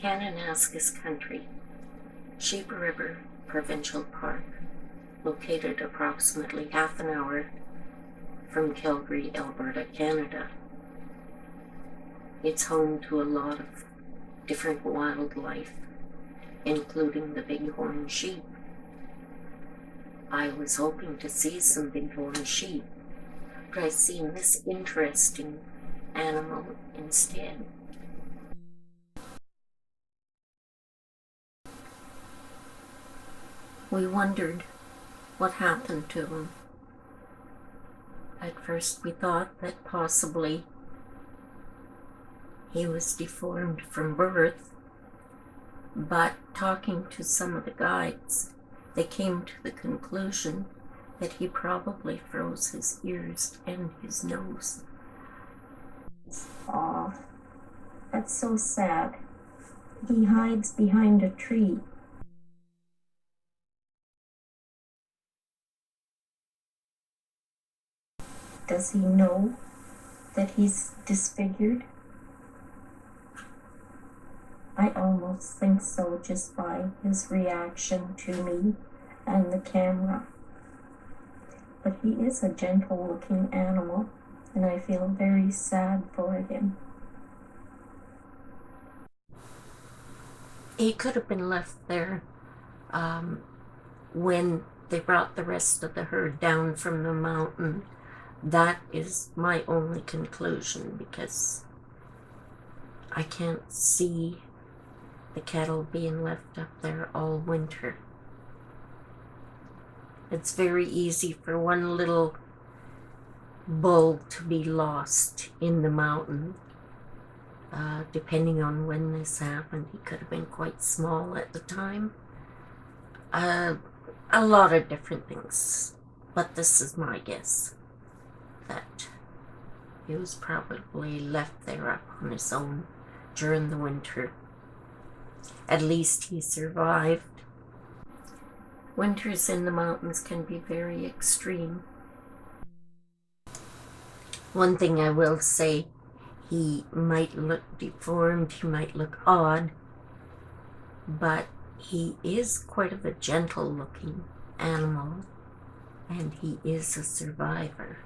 Kananaskis Country, Sheep River Provincial Park, located approximately half an hour from Calgary, Alberta, Canada. It's home to a lot of different wildlife, including the bighorn sheep. I was hoping to see some bighorn sheep, but I seen this interesting animal instead. We wondered what happened to him. At first we thought that possibly he was deformed from birth, but talking to some of the guides, they came to the conclusion that he probably froze his ears and his nose. Aw, that's so sad. He hides behind a tree. Does he know that he's disfigured? I almost think so, just by his reaction to me and the camera. But he is a gentle-looking animal, and I feel very sad for him. He could have been left there when they brought the rest of the herd down from the mountain. That is my only conclusion, because I can't see the cattle being left up there all winter. It's very easy for one little bull to be lost in the mountain. Depending on when this happened, he could have been quite small at the time. A lot of different things, but this is my guess, that he was probably left there up on his own during the winter. At least he survived. Winters in the mountains can be very extreme. One thing I will say, he might look deformed, he might look odd, but he is quite of a gentle looking animal, and he is a survivor.